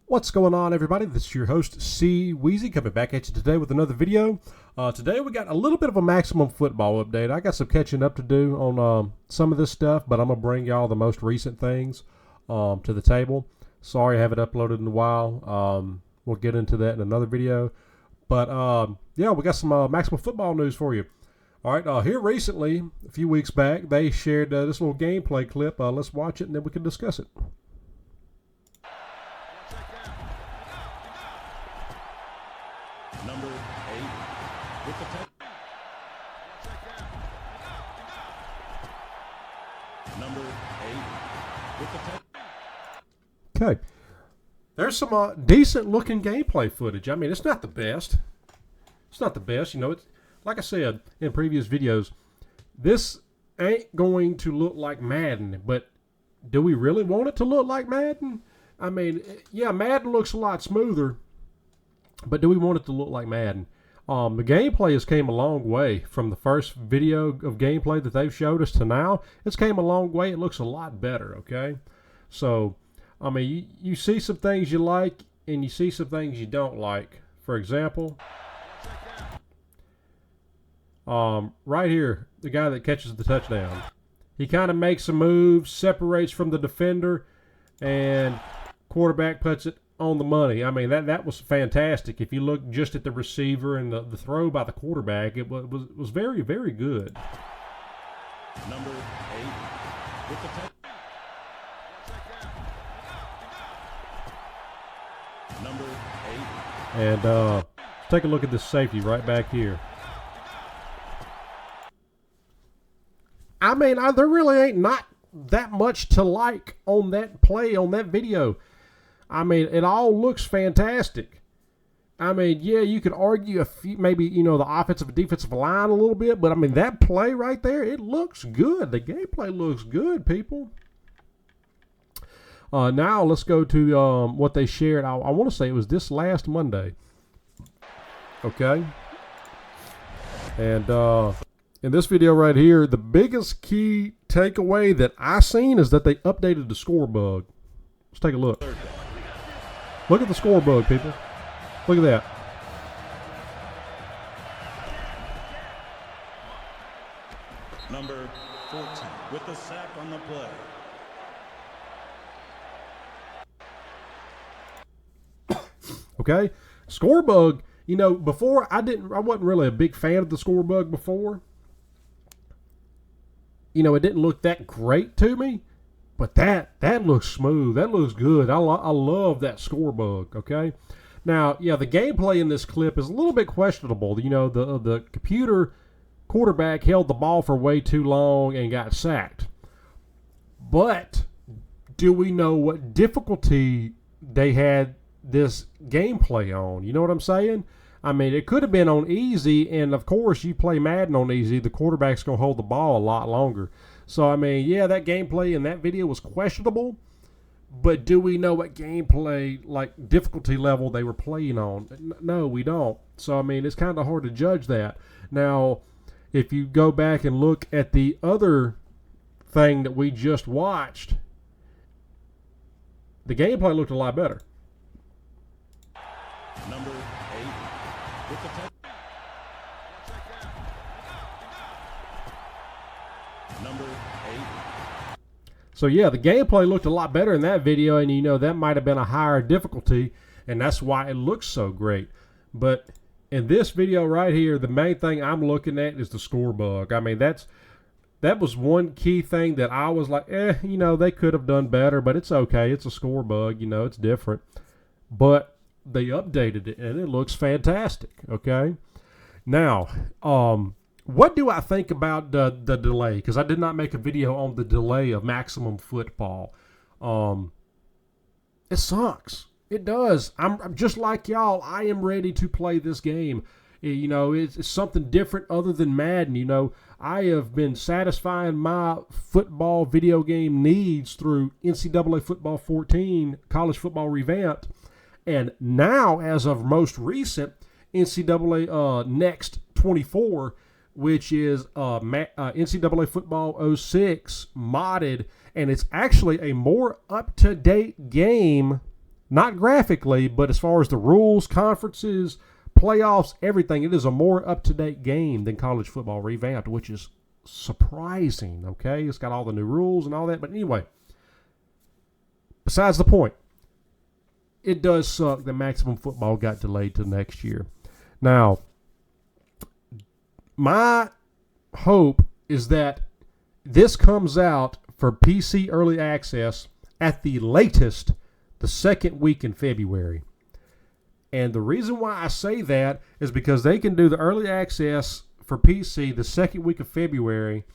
What's going on, everybody? This is your host, C-WEYZEY, coming back at you today with another video. Today we got a little bit of a maximum football update. I got some catching up to do on some of this stuff, but I'm going to bring y'all the most recent things to the table. Sorry I haven't uploaded in a while. We'll get into that in another video. But, yeah, we got some maximum football news for you. All right, here recently, a few weeks back, they shared this little gameplay clip. Let's watch it, and then we can discuss it. Number 8 with the Number 8 with the Okay. There's some decent looking gameplay footage. I mean, it's not the best. It's not the best. You know, it's like I said in previous videos, this ain't going to look like Madden, but do we really want it to look like Madden? I mean, yeah, Madden looks a lot smoother, but do we want it to look like Madden? The gameplay has came a long way from the first video of gameplay that they've showed us to now. It's came a long way. It looks a lot better, okay? So, I mean, you see some things you like and you see some things you don't like. For example, right here, the guy that catches the touchdown. He kind of makes a move, separates from the defender, and quarterback puts it on the money. I mean, that was fantastic. If you look just at the receiver and the throw by the quarterback, it was very, very good. Number 8 with the Number 8. And let's take a look at this safety right back here. I mean, there really ain't not that much to like on that play, on that video. I mean, it all looks fantastic. I mean, yeah, you could argue maybe, you know, the offensive and defensive line a little bit, but I mean, that play right there, it looks good. The gameplay looks good, people. Now let's go to what they shared. I want to say it was this last Monday. Okay. And in this video right here, the biggest key takeaway that I seen is that they updated the score bug. Let's take a look. Look at the score bug, people. Look at that. Number 14 with the sack on the play. Okay, score bug. You know, before I wasn't really a big fan of the score bug before. You know, it didn't look that great to me, but that looks smooth. That looks good. I love that score bug. Okay, now yeah, the gameplay in this clip is a little bit questionable. You know, the computer quarterback held the ball for way too long and got sacked. But do we know what difficulty they had this gameplay on? You know what I'm saying? I mean, it could have been on easy, and of course, you play Madden on easy, the quarterback's going to hold the ball a lot longer. So, I mean, yeah, that gameplay in that video was questionable, but do we know what gameplay, like, difficulty level they were playing on? No, we don't. So, I mean, it's kind of hard to judge that. Now, if you go back and look at the other thing that we just watched, the gameplay looked a lot better. Number 8 with the Number 8. So yeah, the gameplay looked a lot better in that video, and you know that might have been a higher difficulty, and that's why it looks so great. But in this video right here, the main thing I'm looking at is the score bug. I mean, that was one key thing that I was like, you know, they could have done better, but it's okay. It's a score bug, you know, it's different. But they updated it, and it looks fantastic, okay? Now, what do I think about the delay? Because I did not make a video on the delay of maximum football. It sucks. It does. I'm just like y'all. I am ready to play this game. You know, it's something different other than Madden. You know, I have been satisfying my football video game needs through NCAA Football 14, College Football Revamped. And now, as of most recent, NCAA Next 24, which is NCAA Football 06 modded, and it's actually a more up-to-date game Not graphically, but as far as the rules, conferences, playoffs, everything, it is a more up-to-date game than college football revamped, which is surprising, okay? It's got all the new rules and all that. But anyway, besides the point, it does suck that Maximum Football got delayed to next year. Now, my hope is that this comes out for PC Early Access at the latest the second week in February. And the reason why I say that is because they can do the early access for PC the second week of February,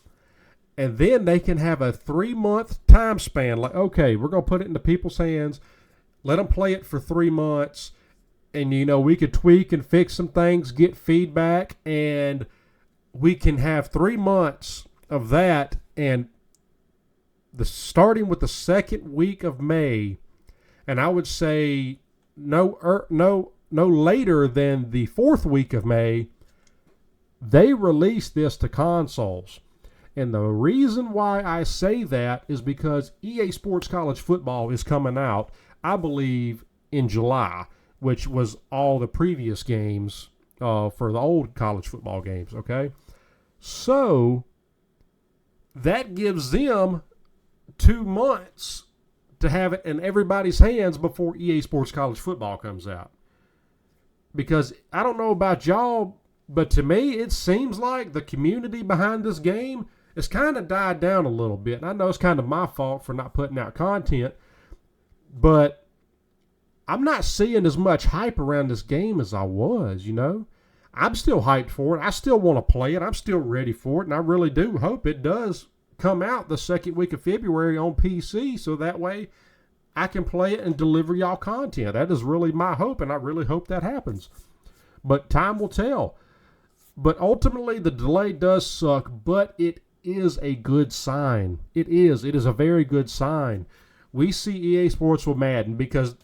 and then they can have a 3-month time span. Like, okay, we're going to put it into people's hands, let them play it for 3 months, and, we could tweak and fix some things, get feedback, and we can have 3 months of that, and starting with the second week of May, and I would say no later than the 4th week of May, they release this to consoles. And the reason why I say that is because EA Sports College Football is coming out, I believe, in July, which was all the previous games for the old college football games, okay? So that gives them 2 months to have it in everybody's hands before EA Sports College Football comes out. Because I don't know about y'all, but to me, it seems like the community behind this game has kind of died down a little bit. And I know it's kind of my fault for not putting out content, but I'm not seeing as much hype around this game as I was, I'm still hyped for it. I still want to play it. I'm still ready for it, and I really do hope it does come out the second week of February on PC, so that way I can play it and deliver y'all content. That is really my hope, and I really hope that happens. But time will tell. But ultimately, the delay does suck, but it is a good sign. It is. It is a very good sign. We see EA Sports with Madden because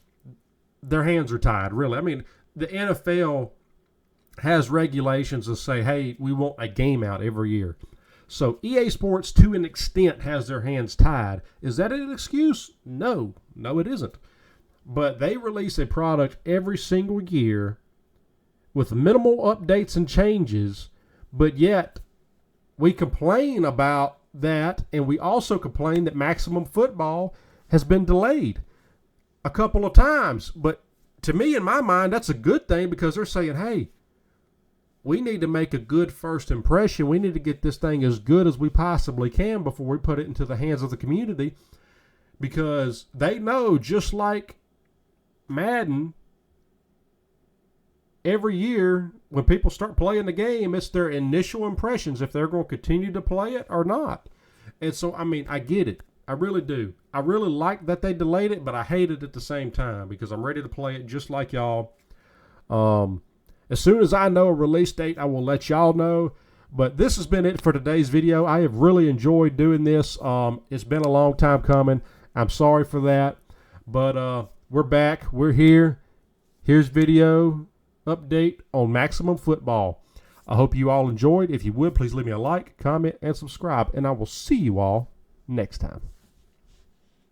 their hands are tied, really. I mean, the NFL has regulations that say, hey, we want a game out every year. So EA Sports, to an extent, has their hands tied. Is that an excuse? No. No, it isn't. But they release a product every single year with minimal updates and changes, but yet we complain about that, and we also complain that Maximum Football has been delayed a couple of times. But to me, in my mind, that's a good thing because they're saying, hey, we need to make a good first impression. We need to get this thing as good as we possibly can before we put it into the hands of the community, because they know, just like Madden, every year when people start playing the game, it's their initial impressions if they're going to continue to play it or not. And so, I mean, I get it. I really do. I really like that they delayed it, but I hate it at the same time because I'm ready to play it just like y'all. As soon as I know a release date, I will let y'all know. But this has been it for today's video. I have really enjoyed doing this. It's been a long time coming. I'm sorry for that. But we're back. We're here. Here's video update on Maximum Football. I hope you all enjoyed. If you would, please leave me a like, comment, and subscribe. And I will see you all next time.